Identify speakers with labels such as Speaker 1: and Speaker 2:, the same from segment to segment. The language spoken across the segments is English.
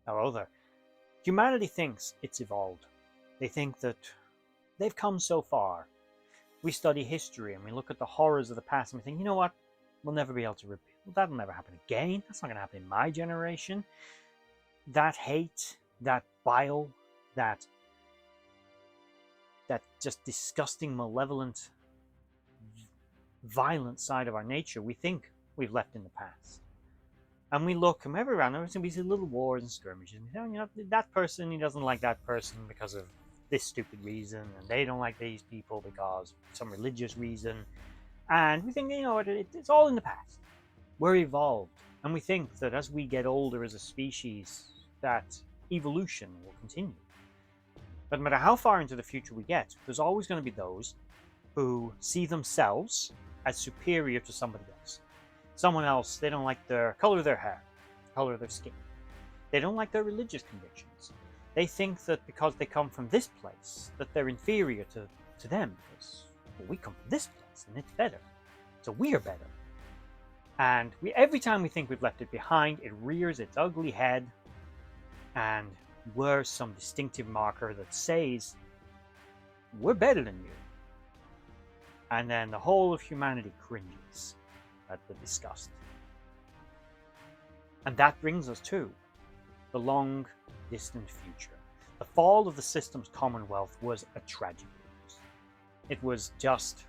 Speaker 1: Hello there. Humanity thinks it's evolved. They think that they've come so far. We study history and we look at the horrors of the past and we think, you know what? We'll never be able to repeat. Well, that'll never happen again. That's not going to happen in my generation. That hate, that bile, that just disgusting, malevolent, violent side of our nature, we think we've left in the past. And we look and everywhere around, we see little wars and skirmishes. And we say, you know, that person, he doesn't like that person because of this stupid reason, and they don't like these people because some religious reason. And we think, you know, it's all in the past. We're evolved, and we think that as we get older as a species, that evolution will continue. But no matter how far into the future we get, there's always going to be those who see themselves as superior to somebody else. Someone else, they don't like the color of their hair, the color of their skin. They don't like their religious convictions. They think that because they come from this place, that they're inferior to them, because well, we come from this place and it's better. So we are better. And every time we think we've left it behind, it rears its ugly head and wears some distinctive marker that says, we're better than you. And then the whole of humanity cringes at the disgust. And that brings us to the long distant future. The fall of the system's commonwealth was a tragedy. It was just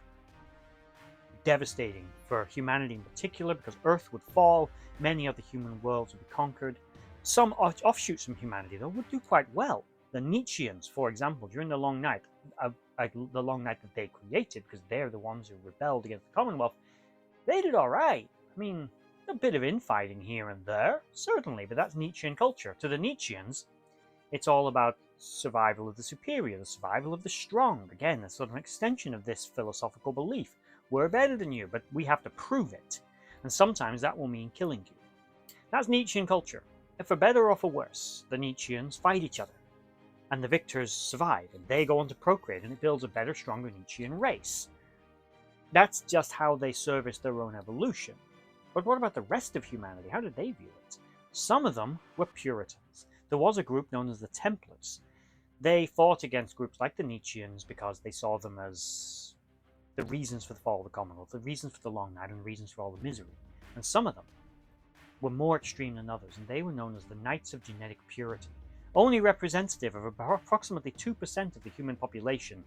Speaker 1: devastating for humanity in particular, because Earth would fall, many of the human worlds would be conquered. Some offshoots from humanity, though, would do quite well. The Nietzscheans, for example, during the Long Night, the Long Night that they created, because they're the ones who rebelled against the Commonwealth, they did all right. I mean, a bit of infighting here and there, certainly, but that's Nietzschean culture. To the Nietzscheans, it's all about survival of the superior, the survival of the strong. Again, a sort of an extension of this philosophical belief. We're better than you, but we have to prove it. And sometimes that will mean killing you. That's Nietzschean culture. And for better or for worse, the Nietzscheans fight each other. And the victors survive, and they go on to procreate, and it builds a better, stronger Nietzschean race. That's just how they service their own evolution. But what about the rest of humanity? How did they view it? Some of them were Puritans. There was a group known as the Templars. They fought against groups like the Nietzscheans because they saw them as the reasons for the fall of the Commonwealth, the reasons for the Long Night, and the reasons for all the misery. And some of them were more extreme than others, and they were known as the Knights of Genetic Purity. Only representative of approximately 2% of the human population,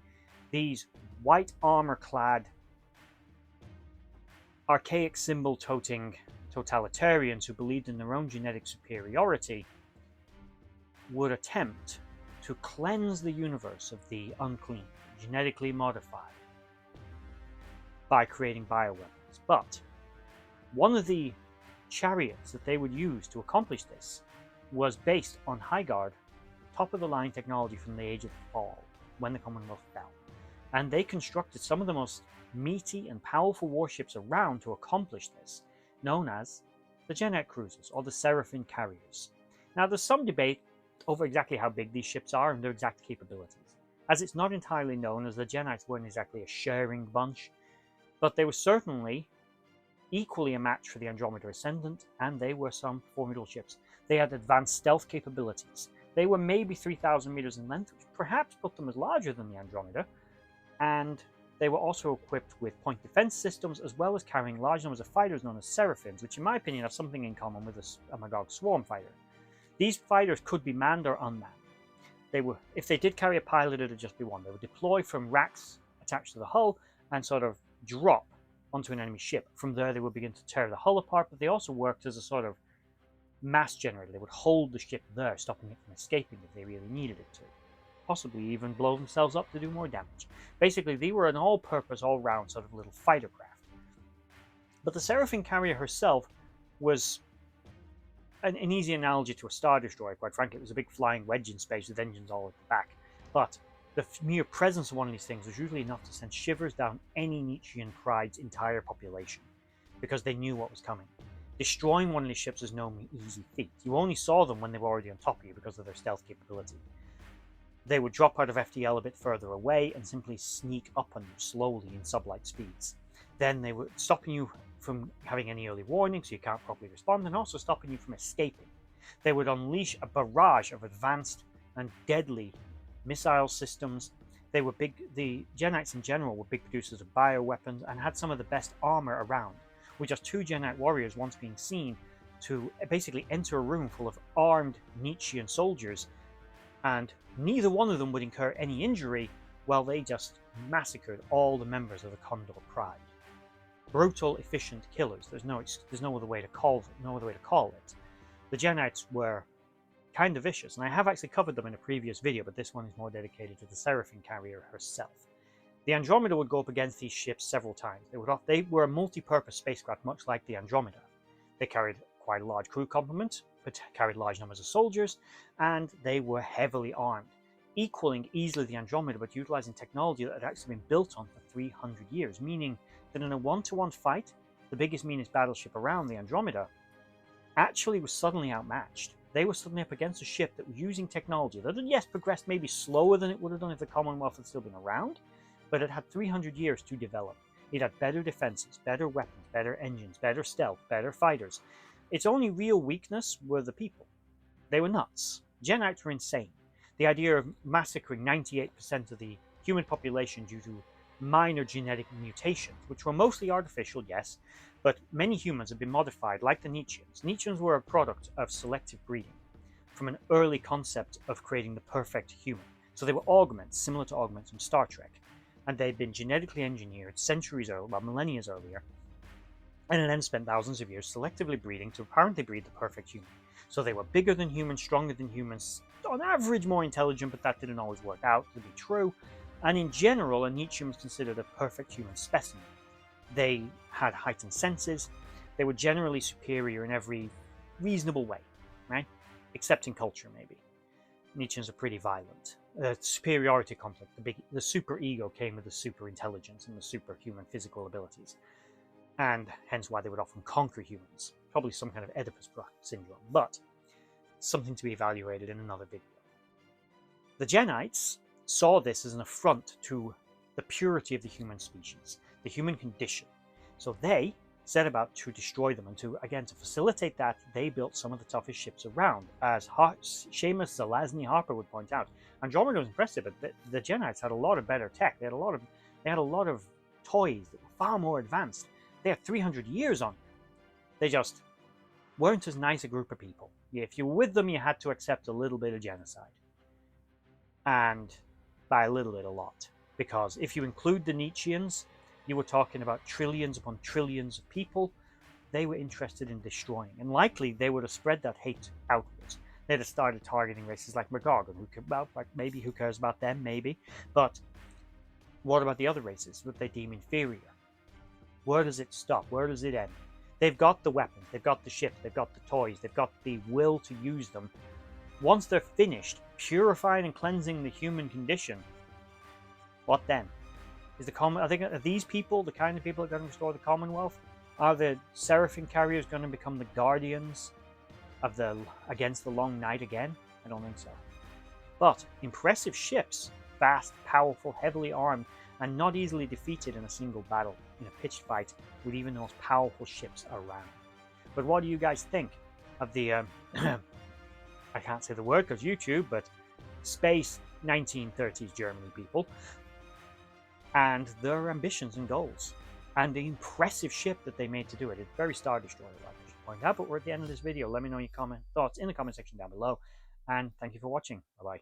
Speaker 1: these white armor-clad, archaic symbol-toting totalitarians who believed in their own genetic superiority would attempt to cleanse the universe of the unclean, genetically modified, by creating bioweapons. But one of the chariots that they would use to accomplish this was based on Highguard, top-of-the-line technology from the Age of the Fall, when the Commonwealth fell. And they constructed some of the most meaty and powerful warships around to accomplish this, known as the Genite cruisers, or the Seraphim carriers. Now, there's some debate over exactly how big these ships are and their exact capabilities, as it's not entirely known, as the Genites weren't exactly a sharing bunch, but they were certainly equally a match for the Andromeda Ascendant, and they were some formidable ships. They had advanced stealth capabilities. They were maybe 3,000 meters in length, which perhaps put them as larger than the Andromeda, and they were also equipped with point defense systems, as well as carrying large numbers of fighters known as Seraphims, which in my opinion have something in common with a Magog swarm fighter. These fighters could be manned or unmanned. If they did carry a pilot, it would just be one. They would deploy from racks attached to the hull and sort of drop onto an enemy ship. From there, they would begin to tear the hull apart, but they also worked as a sort of mass generator. They would hold the ship there, stopping it from escaping if they really needed it to. Possibly even blow themselves up to do more damage. Basically, they were an all-purpose, all-round sort of little fighter craft. But the Seraphim carrier herself was an easy analogy to a Star Destroyer, quite frankly. It was a big flying wedge in space with engines all at the back. But the mere presence of one of these things was usually enough to send shivers down any Nietzschean pride's entire population, because they knew what was coming. Destroying one of these ships is no easy feat. You only saw them when they were already on top of you because of their stealth capability. They would drop out of FTL a bit further away and simply sneak up on you slowly in sublight speeds. Then they were stopping you from having any early warning, so you can't properly respond, and also stopping you from escaping. They would unleash a barrage of advanced and deadly missile systems. They were big. The Genites in general were big producers of bioweapons and had some of the best armor around, with just two Genite warriors once being seen to basically enter a room full of armed Nietzschean soldiers, and neither one of them would incur any injury while they just massacred all the members of the Condor Pride. Brutal, efficient killers. There's no other way to call it. The Genites were kind of vicious, and I have actually covered them in a previous video, but this one is more dedicated to the Seraphim carrier herself. The Andromeda would go up against these ships several times. They were a multi-purpose spacecraft, much like the Andromeda. They carried quite a large crew complement, but carried large numbers of soldiers, and they were heavily armed, equaling easily the Andromeda, but utilizing technology that had actually been built on for 300 years, meaning that in a one-to-one fight, the biggest, meanest battleship around, the Andromeda, actually was suddenly outmatched. They were suddenly up against a ship that was using technology that had, yes, progressed maybe slower than it would have done if the Commonwealth had still been around, but it had 300 years to develop. It had better defenses, better weapons, better engines, better stealth, better fighters. Its only real weakness were the people. They were nuts. Genites were insane. The idea of massacring 98% of the human population due to minor genetic mutations, which were mostly artificial, yes, but many humans have been modified, like the Nietzscheans. Nietzscheans were a product of selective breeding from an early concept of creating the perfect human. So they were augments, similar to augments from Star Trek, and they'd been genetically engineered centuries earlier, well, millennia earlier, and then spent thousands of years selectively breeding to apparently breed the perfect human. So they were bigger than humans, stronger than humans, on average more intelligent, but that didn't always work out to be true. And in general, a Nietzschean was considered a perfect human specimen. They had heightened senses. They were generally superior in every reasonable way, right? Except in culture, maybe. Nietzscheans are pretty violent. Superiority complex, the super ego came with the super intelligence and the superhuman physical abilities, and hence why they would often conquer humans. Probably some kind of Oedipus syndrome, but something to be evaluated in another video. The Genites saw this as an affront to the purity of the human species, the human condition. So they set about to destroy them, and to facilitate that, they built some of the toughest ships around. As Seamus Zelazny Harper would point out, Andromeda was impressive, but the Genites had a lot of better tech. They had a lot of toys that were far more advanced. They had 300 years on them. They just weren't as nice a group of people. If you were with them, you had to accept a little bit of genocide. And by a little bit, a lot. Because if you include the Nietzscheans, you were talking about trillions upon trillions of people they were interested in destroying. And likely they would have spread that hate outwards. They'd have started targeting races like McGargan, maybe who cares about them, maybe. But what about the other races that they deem inferior? Where does it stop? Where does it end? They've got the weapons, they've got the ships, they've got the toys, they've got the will to use them. Once they're finished purifying and cleansing the human condition, what then? Are these people the kind of people that are going to restore the Commonwealth? Are the Seraphim carriers going to become the guardians of against the long night again? I don't think so. But impressive ships, fast, powerful, heavily armed, and not easily defeated in a single battle, in a pitched fight, with even the most powerful ships around. But what do you guys think of the, I can't say the word because YouTube, but space 1930s Germany people, and their ambitions and goals, and the impressive ship that they made to do it? It's very Star Destroyer-like, I should point out, but we're at the end of this video. Let me know your thoughts in the comment section down below, and thank you for watching. Bye-bye.